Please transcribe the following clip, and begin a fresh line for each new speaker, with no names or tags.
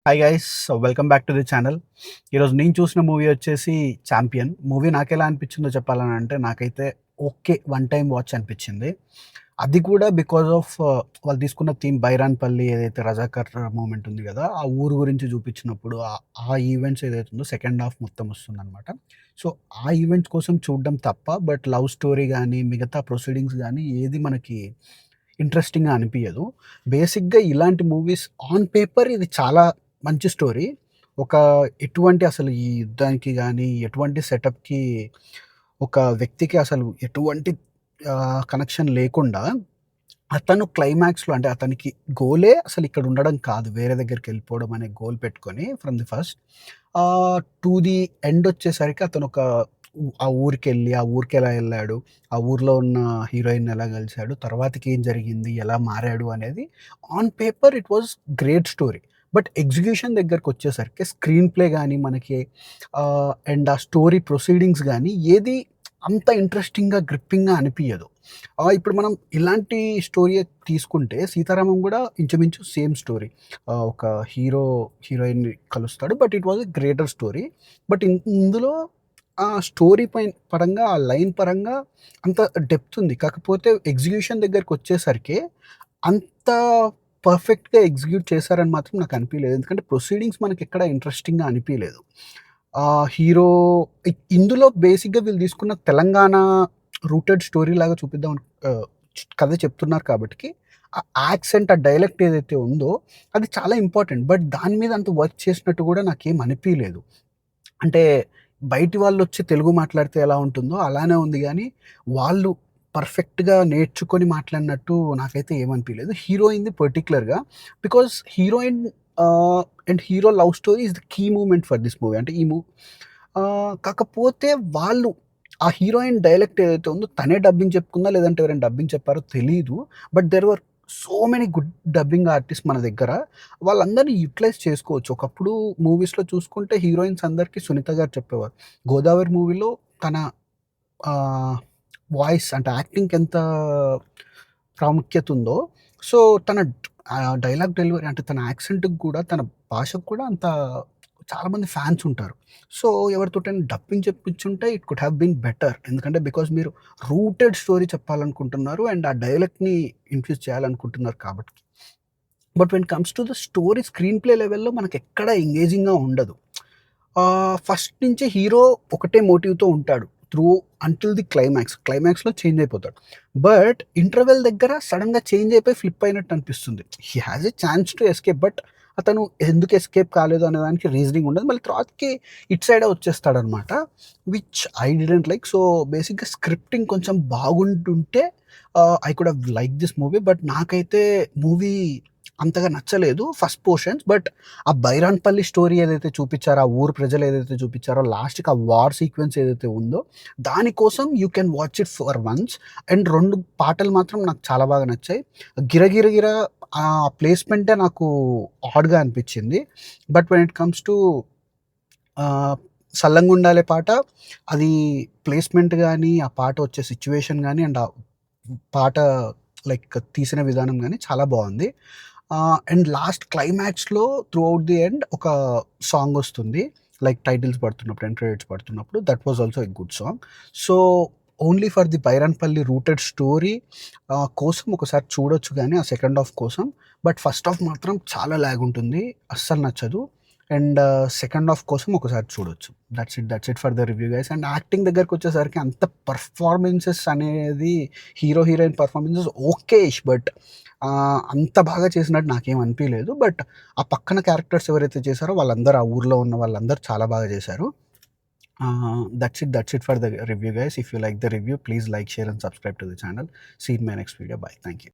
Hi guys, welcome back to the channel. ఈరోజు నేను చూసిన మూవీ వచ్చేసి 'ఛాంపియన్'. మూవీ నాకెలా అనిపించిందో చెప్పాలని అంటే నాకైతే ఓకే. వన్ టైమ్ వాచ్ అనిపించింది. అది కూడా బికాజ్ ఆఫ్ వాళ్ళు తీసుకున్న థీమ్ బైరాన్పల్లి ఏదైతే రజాకర్ మూవ్‌మెంట్ ఉంది గదా! ఆ ఊరు గురించి చూపించినప్పుడు ఆ ఈవెంట్స్ ఏదైతే ఉందో సెకండ్ హాఫ్ మొత్తం వస్తుందనమాట. సో, ఆ ఈవెంట్స్ కోసం చూడడం తప్ప బట్ లవ్ స్టోరీ గానీ, మిగతా ప్రొసీడింగ్స్ గానీ ఏది మనకి ఇంట్రెస్టింగ్‌గా అనిపియదు. బేసిక్‌గా ఇలాంటి మూవీస్ ఆన్ పేపర్ ఇది చాలా మంచి స్టోరీ. ఒక ఎటువంటి అసలు ఈ యుద్ధానికి గానీ, ఎటువంటి సెటప్‌కి ఒక వ్యక్తికి అసలు ఎటువంటి కనెక్షన్ లేకుండా అతను క్లైమాక్స్‌లో అంటే అతనికి గోలే అసలు ఇక్కడ ఉండడం కాదు. వేరే దగ్గరికెళ్ళిపోవడం అనే గోల్ పెట్టుకొని from the first to the end వచ్చేసరికి అతను ఒక ఆ ఊరికెళ్ళి, ఆ ఊరికెలా ఎళ్ళాడు, ఆ ఊర్లో ఉన్న హీరోయిన్‌ని ఎలా కలిసాడు, తర్వాతకి ఏం జరిగింది, ఎలా మారాడు అనేది on paper it was great story. But execution దగ్గరకొచ్చేసరికి స్క్రీన్ ప్లే గాని మనకి అండ్ ఆ స్టోరీ ప్రొసీడింగ్స్ గాని ఏది అంత ఇంట్రెస్టింగ్‌గా, గ్రిప్పింగ్‌గా అనిపియదు. ఇప్పుడు మనం ఇలాంటి స్టోరీయే తీసుకుంటే 'సీతారామం' గూడా ఇంచుమించు సేమ్ స్టోరీ. ఒక హీరో, హీరోయిన్‌ని కలుస్తాడు. But it was a greater story. But ఇందులో ఆ స్టోరీ పరంగా, ఆ లైన్ పరంగా అంత డెప్త్ ఉంది. కాకపోతే ఎగ్జిక్యూషన్ దగ్గరకొచ్చేసరికి అంత పర్ఫెక్ట్‌గా ఎగ్జిక్యూట్ చేశారని మాత్రం నాకు అనిపియలేదు. ఎందుకంటే ప్రొసీడింగ్స్ మనకెక్కడ ఇంట్రెస్టింగ్‌గా అనిపియలేదు. హీరో ఇందులో బేసిక్‌గా వీళ్ళు తీసుకున్న తెలంగాణ రూటెడ్ స్టోరీ లాగా చూపిద్దాం కథ చెప్తున్నారు కాబట్టికి, ఆ యాక్సెంట్, ఆ డైలెక్ట్ ఏదైతే ఉందో అది చాలా ఇంపార్టెంట్. బట్ దాని మీద అంత వర్క్ చేసినట్టు గూడా నాకేం అనిపియలేదు. అంటే బయటి వాళ్ళొచ్చి తెలుగు మాట్లాడితే ఎలా ఉంటుందో అలానే ఉంది గానీ, వాళ్ళు పర్ఫెక్ట్‌గా నేర్చుకొని మాట్లాడినట్టు నాకైతే ఏమనిపియలేదు. హీరోయిన్‌ది పర్టిక్యులర్‌గా because heroine and hero love story is the key movement for this movie. అంటే కాకపోతే వాళ్ళు ఆ హీరోయిన్ డైలెక్ట్ ఏదైతే ఉందో తనే డబ్బింగ్ చెప్పుకుందా? లేదంటే ఎవరైనా డబ్బింగ్ చెప్పారో తెలీదు. But there were so many good dubbing artist మన దగ్గర. వాళ్ళందరిని యుటిలైజ్ చేసుకోవచ్చు. ఒకప్పుడు మూవీస్‌లో చూసుకుంటే హీరోయిన్స్ అందరికి సునీత గారు చెప్పేవారు. 'గోదావరి' మూవీలో తన ఆహ్, వాయిస్ అంటే యాక్టింగ్‌కి ఎంత ప్రాముఖ్యత ఉందో, సో తన డైలాగ్ డెలివరీ అంటే తన యాక్సెంట్‌కి కూడా, తన భాషకు కూడా అంత చాలామంది ఫ్యాన్స్ ఉంటారు. సో ఎవరితోటైనా డబ్బింగ్ చెప్పించుంటే it could have been better. ఎందుకంటే బికాజ్ మీరు రూటెడ్ స్టోరీ చెప్పాలనుకుంటున్నారు అండ్ ఆ డైలెక్ట్‌ని ఇన్‌ఫ్యూజ్ చేయాలనుకుంటున్నారు కాబట్టి. But when comes to the story screenplay లెవెల్‌లో మనకెక్కడ ఎంగేజింగ్‌గా ఉండదు. ఫస్ట్ నుంచి హీరో ఒకటే మోటివ్‌తో ఉంటాడు. Through until the climax. క్లైమాక్స్‌లో చేంజ్ అయిపోతాడు. బట్ ఇంటర్వెల్ దగ్గర సడెన్‌గా చేంజ్ అయిపోయి ఫ్లిప్ అయినట్టు అనిపిస్తుంది. He has a chance to escape. But అతను ఎందుకు ఎస్కేప్ కాలేదు అనే దానికి రీజనింగ్ ఉండదు. మళ్ళీ తర్వాతకి ఇటు సైడే వచ్చేస్తాడనమాట. Which I didn't like. So బేసిక్‌గా స్క్రిప్టింగ్ కొంచెం బాగుంటుంటే I could have like this movie. But నాకైతే మూవీ అంతగా నచ్చలేదు ఫస్ట్ పోర్షన్స్. బట్ ఆ బైరాన్పల్లి స్టోరీ ఏదైతే చూపిచ్చారో, ఆ ఊరు ప్రజలు ఏదైతే చూపిచ్చారో, లాస్ట్‌కి ఆ వార్ సీక్వెన్స్ ఏదైతే ఉందో, దానికోసం you can watch it for once. And 2 పాటలు మాత్రం నాకు చాలా బాగా నచ్చాయి. 'గిరగిరగిర' ఆ ప్లేస్‌మెంటే నాకు ఆడ్‌గా అనిపిచ్చింది. But when it comes to ఆహ్, 'సల్లంగుండాలే' పాట, అది ప్లేస్‌మెంట్ గానీ, ఆ పాట వచ్చే సిట్యుయేషన్ గానీ అండ్ ఆ పాట లైక్ తీసిన విధానం గానీ చాలా బావుంది. అండ్ లాస్ట్ క్లైమాక్స్‌లో త్రూ ఔట్ ది ఎండ్ ఒక సాంగొస్తుంది. లైక్ టైటిల్స్ పడుతున్నప్పుడు, ఎండ్ క్రెడిట్స్ పడుతున్నప్పుడు that was also a good song. So, only for the Bairanpally rooted story కోసం ఒకసారి చూడొచ్చు గానీ ఆ సెకండ్ హాఫ్ కోసం. బట్ ఫస్ట్ హాఫ్ మాత్రం చాలా లాగ్ ఉంటుంది. అస్సలు నచ్చదు. అండ్ సెకండ్ హాఫ్ కోసం ఒకసారి చూడొచ్చు. That's it for the review guys. And acting దగ్గరకొచ్చేసరికి అంత పెర్ఫార్మన్సెస్ అనేది hero, heroine performances okayish. But అంత బాగా చేసినట్టు నాకేం అనిపియలేదు. బట్ ఆ పక్కన క్యారెక్టర్స్ ఎవరైతే చేశారో వాళ్ళందరూ ఆ ఊర్లో ఉన్న వాళ్ళందరూ చాలా బాగా చేశారు. That's it for the review guys. If you like the review please like, share and subscribe to the channel. See in my next video. Bye. Thank you.